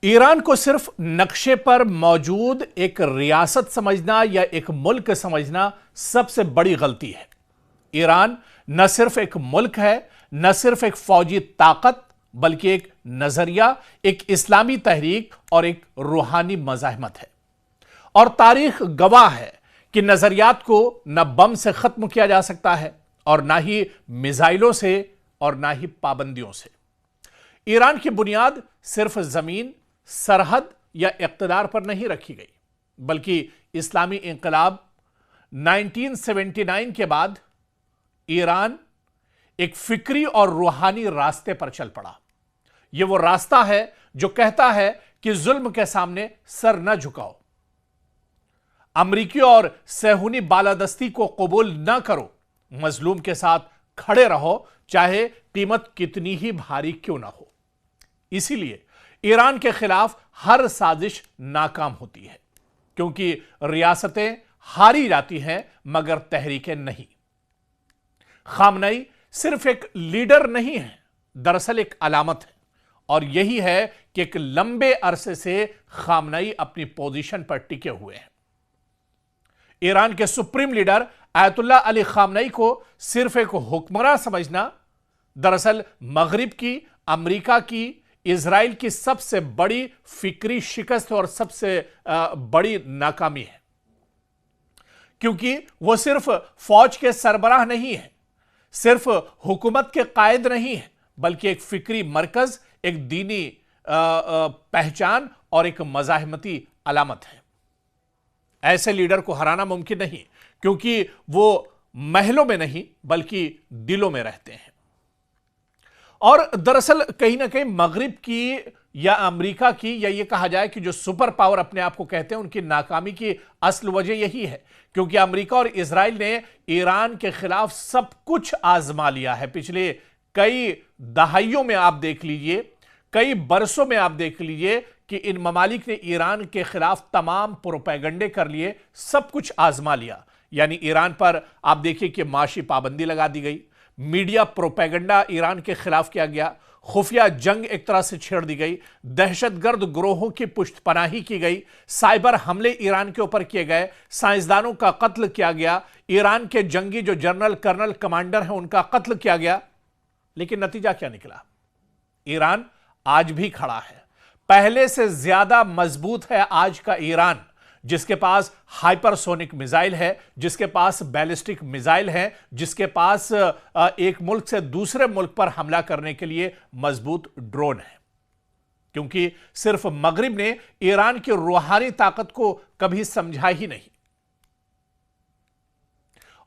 Iran को सिर्फ नक्शे पर मौजूद एक रियासत समझना या एक मुल्क समझना सबसे बड़ी गलती है। ईरान न सिर्फ एक मुल्क है, न सिर्फ एक फौजी ताकत, बल्कि एक नजरिया, एक इस्लामी तहरीक और एक रूहानी मज़ाहमत है। और तारीख गवाह है कि नजरियात को न बम से खत्म किया जा सकता है और ना ही मिसाइलों से और ना ही पाबंदियों से। ईरान की बुनियाद सिर्फ जमीन, सरहद या इक़्तिदार पर नहीं रखी गई, बल्कि इस्लामी इंक़िलाब 1979 के बाद ईरान एक फिक्री और रूहानी रास्ते पर चल पड़ा। यह वो रास्ता है जो कहता है कि जुल्म के सामने सर न झुकाओ, अमरीकी और सहूनी बालादस्ती को कबूल न करो, मजलूम के साथ खड़े रहो, चाहे कीमत कितनी ही भारी क्यों ना हो। इसीलिए ईरान के खिलाफ हर साजिश नाकाम होती है, क्योंकि रियासतें हारी जाती हैं मगर तहरीकें नहीं। खामनई सिर्फ एक लीडर नहीं है, दरअसल एक अलामत है, और यही है कि एक लंबे अरसे से खामनई अपनी पोजीशन पर टिके हुए हैं। ईरान के सुप्रीम लीडर आयतुल्लाह अली खामनई को सिर्फ एक हुक्मरान समझना दरअसल मगरिब की, अमेरिका की, इजराइल की सबसे बड़ी फिक्री शिकस्त और सबसे बड़ी नाकामी है, क्योंकि वो सिर्फ फौज के सरबराह नहीं है, सिर्फ हुकूमत के कायद नहीं है, बल्कि एक फिक्री मरकज, एक दीनी पहचान और एक मज़ाहमती अलामत है। ऐसे लीडर को हराना मुमकिन नहीं, क्योंकि वो महलों में नहीं बल्कि दिलों में रहते हैं। और दरअसल कहीं ना कहीं मगरिब की या अमेरिका की, या ये कहा जाए कि जो सुपर पावर अपने आप को कहते हैं, उनकी नाकामी की असल वजह यही है, क्योंकि अमेरिका और इजराइल ने ईरान के खिलाफ सब कुछ आजमा लिया है। पिछले कई दहाइयों में आप देख लीजिए, कई बरसों में आप देख लीजिए कि इन ममालिक ने ईरान के खिलाफ तमाम प्रोपेगेंडे कर लिए, सब कुछ आजमा लिया। यानी ईरान पर आप देखिए कि माशी पाबंदी लगा दी गई, मीडिया प्रोपेगेंडा ईरान के खिलाफ किया गया, खुफिया जंग एक तरह से छेड़ दी गई, दहशतगर्द ग्रोहों की पुष्टपनाही की गई, साइबर हमले ईरान के ऊपर किए गए, साइंसदानों का कत्ल किया गया, ईरान के जंगी जो जनरल कर्नल कमांडर हैं उनका कत्ल किया गया। लेकिन नतीजा क्या निकला? ईरान आज भी खड़ा है, पहले से ज्यादा मजबूत है आज का ईरान, जिसके पास हाइपरसोनिक मिसाइल है, जिसके पास बैलिस्टिक मिसाइल है, जिसके पास एक मुल्क से दूसरे मुल्क पर हमला करने के लिए मजबूत ड्रोन है। क्योंकि सिर्फ मगरिब ने ईरान की रूहानी ताकत को कभी समझा ही नहीं,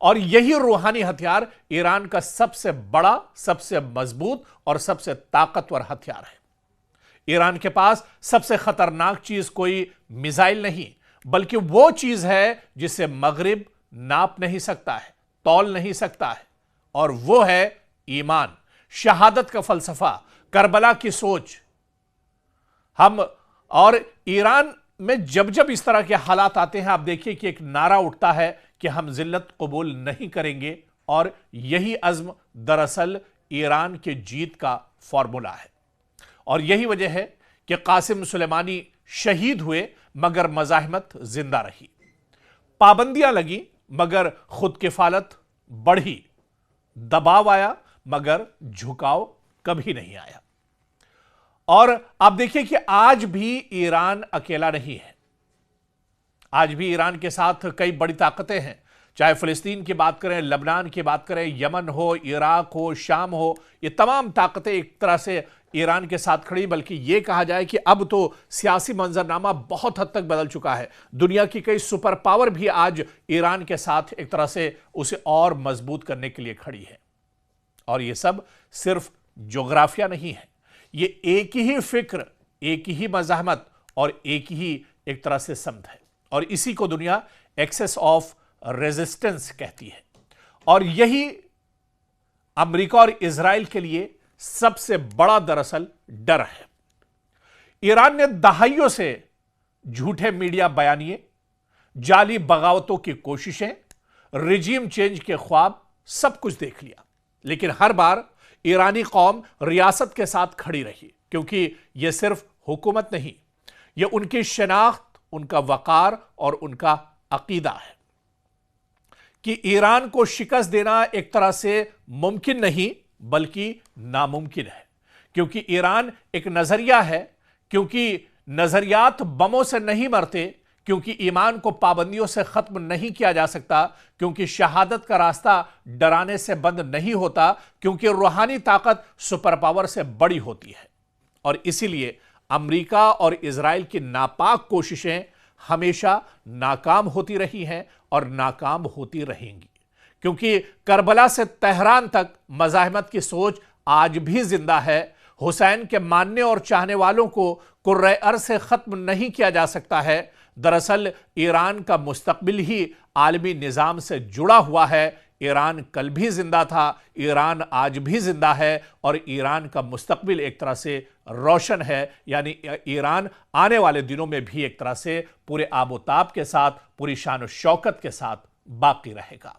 और यही रूहानी हथियार ईरान का सबसे बड़ा, सबसे मजबूत और सबसे ताकतवर हथियार है। ईरान के पास सबसे खतरनाक चीज कोई मिसाइल नहीं, बल्कि वो चीज है जिसे मगरिब नाप नहीं सकता है, तौल नहीं सकता है, और वो है ईमान, शहादत का फलसफा, करबला की सोच। हम और ईरान में जब जब इस तरह के हालात आते हैं, आप देखिए कि एक नारा उठता है कि हम जिल्लत कबूल नहीं करेंगे, और यही अज़्म दरअसल ईरान के जीत का फॉर्मूला है। और यही वजह है कि कासिम सुलेमानी शहीद हुए मगर मज़ाहमत जिंदा रही, पाबंदियां लगी मगर खुद किफालत बढ़ी, दबाव आया मगर झुकाव कभी नहीं आया। और आप देखिए कि आज भी ईरान अकेला नहीं है, आज भी ईरान के साथ कई बड़ी ताकतें हैं, चाहे फिलिस्तीन की बात करें, लबनान की बात करें, यमन हो, इराक हो, शाम हो, ये तमाम ताकतें एक तरह से ईरान के साथ खड़ी। बल्कि यह कहा जाए कि अब तो सियासी मंजरनामा बहुत हद तक बदल चुका है, दुनिया की कई सुपर पावर भी आज ईरान के साथ एक तरह से उसे और मजबूत करने के लिए खड़ी है। और यह सब सिर्फ जोग्राफिया नहीं है, ये एक ही फिक्र, एक ही मज़ाहमत और एक ही एक तरह से समझ है, और इसी को दुनिया एक्सेस ऑफ रेजिस्टेंस कहती है। और यही अमेरिका और इजराइल के लिए सबसे बड़ा दरअसल डर है। ईरान ने दहाइयों से झूठे मीडिया बयानिए, जाली बगावतों की कोशिशें, रिजीम चेंज के ख्वाब, सब कुछ देख लिया, लेकिन हर बार ईरानी कौम रियासत के साथ खड़ी रही, क्योंकि यह सिर्फ हुकूमत नहीं, यह उनकी शनाख्त, उनका वकार और उनका अकीदा है कि ईरान को शिकस्त देना एक तरह से मुमकिन नहीं बल्कि नामुमकिन है, क्योंकि ईरान एक नजरिया है, क्योंकि नजरियात बमों से नहीं मरते, क्योंकि ईमान को पाबंदियों से खत्म नहीं किया जा सकता, क्योंकि शहादत का रास्ता डराने से बंद नहीं होता, क्योंकि रूहानी ताकत सुपर पावर से बड़ी होती है। और इसीलिए अमेरिका और इजराइल की नापाक कोशिशें हमेशा नाकाम होती रही हैं और नाकाम होती रहेंगी, क्योंकि करबला से तेहरान तक मज़ाहमत की सोच आज भी जिंदा है। हुसैन के मानने और चाहने वालों को कुर्रे अर्ज़ से ख़त्म नहीं किया जा सकता है। दरअसल ईरान का मुस्तकबिल ही आलमी निज़ाम से जुड़ा हुआ है। ईरान कल भी जिंदा था, ईरान आज भी जिंदा है और ईरान का मुस्तकबिल एक तरह से रोशन है, यानी ईरान आने वाले दिनों में भी एक तरह से पूरे आबोताब के साथ, पूरी शान और शौकत के साथ बाकी रहेगा।